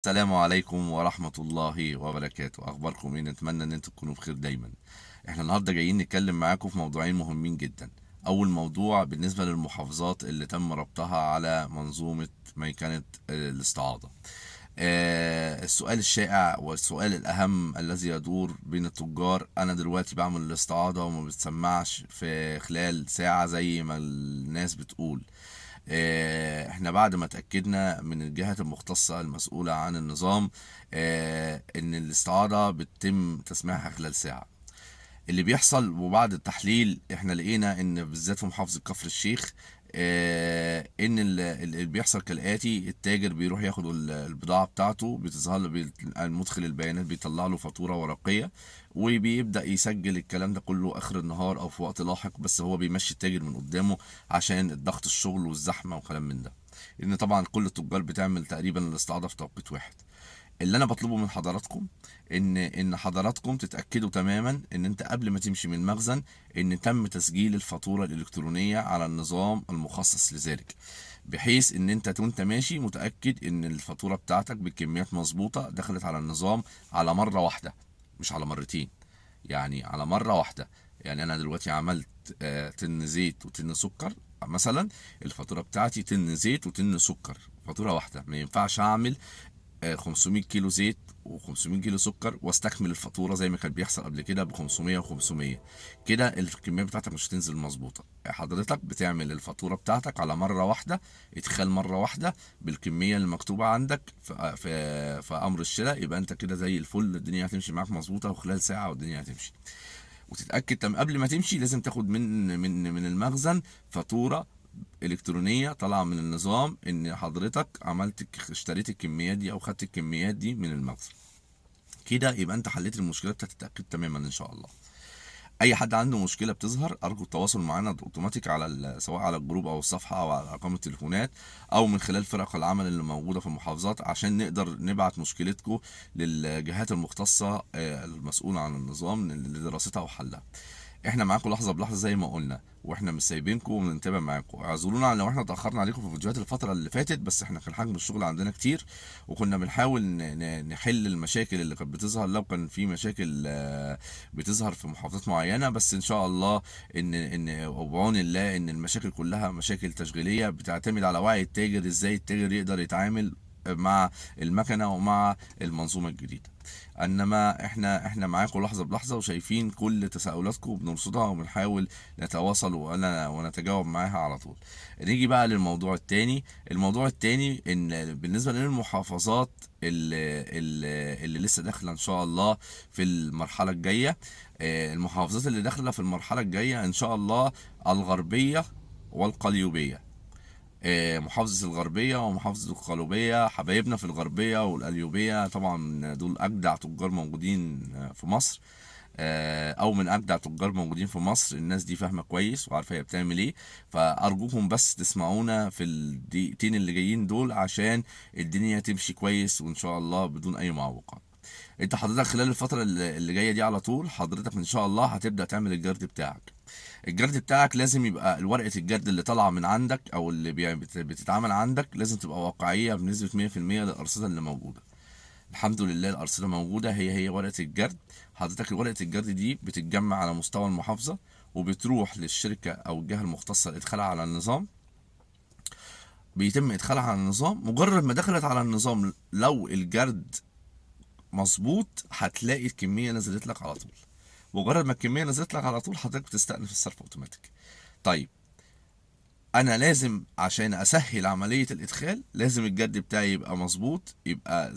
السلام عليكم ورحمة الله وبركاته. أخباركم إيه؟ نتمنى إن انتوا تكونوا بخير دايما. احنا النهاردة جايين نتكلم معاكم في موضوعين مهمين جدا. أول موضوع بالنسبة للمحافظات اللي تم ربطها على منظومة ميكنة الاستعاضة. السؤال الشائع والسؤال الأهم الذي يدور بين التجار: أنا دلوقتي بعمل الاستعاضة وما بتسمعش في خلال ساعة زي ما الناس بتقول. احنا بعد ما اتأكدنا من الجهات المختصة المسؤولة عن النظام ان الاستعارة بتتم تسميعها خلال ساعة. اللي بيحصل وبعد التحليل احنا لقينا ان بالذات في محافظة كفر الشيخ ان اللي بيحصل كالآتي: التاجر بيروح ياخد البضاعة بتاعته، بتظهر له المدخل البيانات بيطلع له فاتورة ورقية، وبيبدأ يسجل الكلام ده كله آخر النهار أو في وقت لاحق، بس هو بيمشي التاجر من قدامه عشان الضغط الشغل والزحمة وكلام من ده، لأن طبعا كل التجار بتعمل تقريبا الاستعاضة في توقيت واحد. اللي انا بطلبه من حضراتكم ان حضراتكم تتاكدوا تماما ان انت قبل ما تمشي من المخزن ان تم تسجيل الفاتوره الالكترونيه على النظام المخصص لذلك، بحيث ان انت وانت ماشي متاكد ان الفاتوره بتاعتك بكميات مظبوطه دخلت على النظام على مره واحده، مش على مرتين، يعني على مره واحده. يعني انا دلوقتي عملت طن زيت وطن سكر مثلا، الفاتوره بتاعتي طن زيت وطن سكر، فاتوره واحده. ما ينفعش اعمل 500 كيلو زيت و500 كيلو سكر واستكمل الفاتوره زي ما كان بيحصل قبل كده ب 500 و500. كده الكميه بتاعتك مش هتنزل مظبوطه. حضرتك بتعمل الفاتوره بتاعتك على مره واحده، ادخال مره واحده بالكميه اللي مكتوبه عندك في امر الشراء، يبقى انت كده زي الفل، الدنيا هتمشي معاك مظبوطه وخلال ساعه والدنيا هتمشي. وتتاكد قبل ما تمشي لازم تاخد من المخزن فاتوره الكترونيه طالعه من النظام ان حضرتك اشتريت الكميات دي او خدت الكميات دي من المخزن. كده يبقى انت حليت المشكله بتاعت التاكد تماما ان شاء الله. اي حد عنده مشكله بتظهر ارجو التواصل معنا اوتوماتيك على سواء على الجروب او الصفحه او على ارقام التليفونات او من خلال فرق العمل اللي موجوده في المحافظات، عشان نقدر نبعت مشكلتكم للجهات المختصه المسؤوله عن النظام لدراستها وحلها. احنا معاكم لحظه بلحظه زي ما قلنا، واحنا مش سايبينكم وبنتابع معاكم. اعذرونا لو احنا اتاخرنا عليكم في فيديوهات الفتره اللي فاتت، بس احنا كان حجم الشغل عندنا كتير، وكنا بنحاول نحل المشاكل اللي كانت بتظهر لو كان في مشاكل بتظهر في محافظات معينه. بس ان شاء الله ان وبعون الله ان المشاكل كلها مشاكل تشغيليه بتعتمد على وعي التاجر، ازاي التاجر يقدر يتعامل مع المكنه ومع المنظومه الجديده. انما احنا معاكم لحظه بلحظه وشايفين كل تساؤلاتكم وبنرصدها وبنحاول نتواصل ونتجاوب معاها على طول. نيجي بقى للموضوع التاني. الموضوع التاني ان بالنسبه للمحافظات اللي لسه داخله ان شاء الله في المرحله الجايه، المحافظات اللي داخله في المرحله الجايه ان شاء الله: الغربيه والقليوبيه. محافظة الغربية ومحافظة القليوبية، حبايبنا في الغربية والقليوبية طبعا دول أجدع تجار موجودين في مصر، أو من أجدع تجار موجودين في مصر. الناس دي فاهمة كويس وعارفة هي بتعمل إيه، فأرجوكم بس تسمعونا في الدقيقتين اللي جايين دول عشان الدنيا تمشي كويس وإن شاء الله بدون أي معوقات. انت حضرتك خلال الفترة اللي جاية دي على طول حضرتك ان شاء الله هتبدأ تعمل الجرد بتاعك. الجرد بتاعك لازم يبقى ورقة الجرد اللي طالعة من عندك او اللي بتتعمل عندك لازم تبقى واقعية بنسبة 100% للأرصدة اللي موجودة. الحمد لله الأرصدة موجودة، هي ورقة الجرد. حضرتك ورقة الجرد دي بتتجمع على مستوى المحافظة وبتروح للشركة أو الجهة المختصة لإدخالها على النظام. بيتم إدخالها على النظام، مجرد ما دخلت على النظام لو الجرد مظبوط هتلاقي الكميه نزلت لك على طول. مجرد ما الكميه نزلت لك على طول حضرتك بتستأنف الصرف اوتوماتيك. طيب، انا لازم عشان اسهل عمليه الادخال لازم الجد بتاعي يبقى مظبوط، يبقى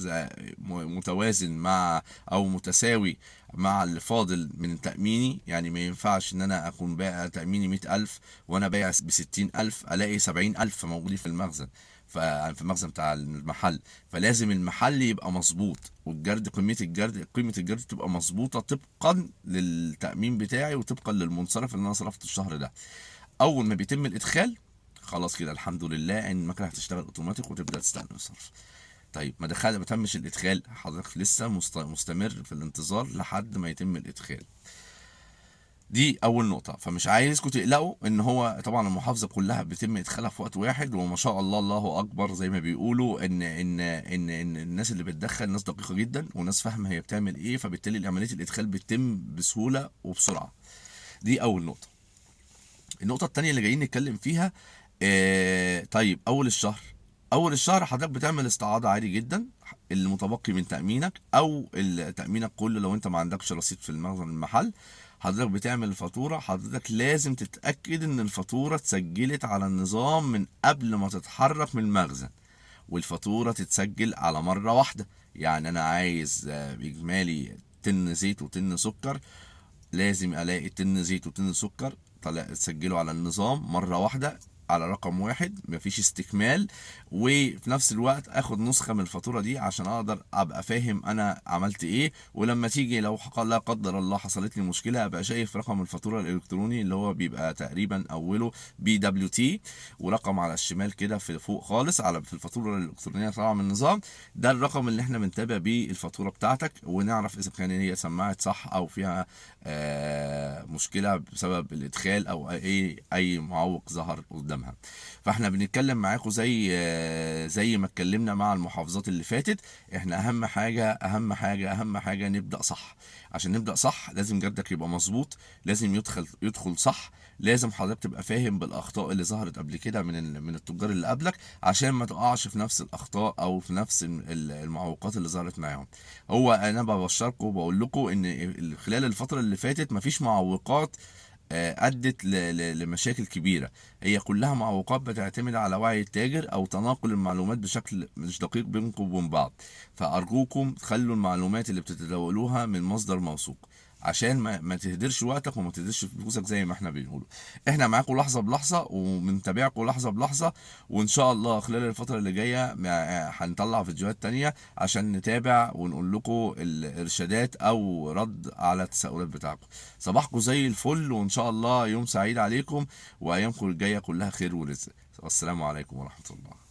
متوازن مع او متساوي مع اللي فاضل من تأميني. يعني ما ينفعش ان انا اكون بايع تأميني 100,000 وانا بايع ب60,000 الاقي 70,000 موجودين في المخزن، في المخزن بتاع المحل. فلازم المحل يبقى مظبوط، والجرد قيمة الجرد تبقى مظبوطة طبقا للتأمين بتاعي وطبقا للمنصرف اللي انا صرفته الشهر ده. اول ما بيتم الادخال خلاص كده الحمد لله ان المكنه هتشتغل اوتوماتيك وتبدا تستأنف الصرف. طيب ما تمش الادخال حضرتك لسه مستمر في الانتظار لحد ما يتم الادخال. دي اول نقطه. فمش عايزكم تقلقوا ان هو طبعا المحافظه كلها بيتم ادخالها في وقت واحد، وما شاء الله الله اكبر زي ما بيقولوا ان الناس اللي بتدخل ناس دقيقه جدا وناس فاهمه هي بتعمل ايه، فبالتالي عمليه الادخال بتتم بسهوله وبسرعه. دي اول نقطه. النقطه التانيه اللي جايين نتكلم فيها، طيب اول الشهر حضرتك بتعمل استعاضه عادي جدا، المتبقي من تامينك او تامينك كله لو انت ما عندكش رصيد في المخزن المحل. حضرتك بتعمل الفاتوره، حضرتك لازم تتاكد ان الفاتوره اتسجلت على النظام من قبل ما تتحرك من المخزن، والفاتوره تتسجل على مره واحده. يعني انا عايز اجمالي طن زيت وطن سكر، لازم الاقي طن زيت وطن سكر طلع تسجله على النظام مره واحده على رقم واحد، مفيش استكمال. وفي نفس الوقت اخد نسخه من الفاتوره دي عشان اقدر ابقى فاهم انا عملت ايه، ولما تيجي لو لا قدر الله حصلت لي مشكله ابقى شايف رقم الفاتوره الالكتروني اللي هو بيبقى تقريبا اوله BWT، ورقم على الشمال كده في فوق خالص على في الفاتوره الالكترونيه طالعه من النظام. ده الرقم اللي احنا بنتابع بيه الفاتوره بتاعتك، ونعرف اذا كان هي سمعت صح او فيها مشكله بسبب الادخال او اي معوق ظهر قدامها. فاحنا بنتكلم معاكم زي ما اتكلمنا مع المحافظات اللي فاتت. احنا اهم حاجه نبدا صح. عشان نبدا صح لازم جردك يبقى مظبوط، لازم يدخل صح، لازم حضرتك تبقى فاهم بالاخطاء اللي ظهرت قبل كده من التجار اللي قبلك، عشان ما تقعش في نفس الاخطاء او في نفس المعوقات اللي ظهرت معاهم. هو انا ببشركم وبقول لكم ان خلال الفتره اللي فاتت مفيش معوقات ادت لمشاكل كبيره. هي كلها معوقات بتعتمد على وعي التاجر او تناقل المعلومات بشكل مش دقيق بينكم وبين بعض. فارجوكم تخلوا المعلومات اللي بتتداولوها من مصدر موثوق، عشان ما تهدرش وقتك وما تهدرش فلوسك زي ما احنا بنقوله. احنا معاكم لحظه بلحظه وبنتابعكم لحظه بلحظه، وان شاء الله خلال الفتره اللي جايه هنطلع فيديوهات تانية عشان نتابع ونقول لكم الارشادات او رد على التساؤلات بتاعكم. صباحكم زي الفل، وان شاء الله يوم سعيد عليكم، وايامكم الجايه كلها خير ورزق. والسلام عليكم ورحمه الله.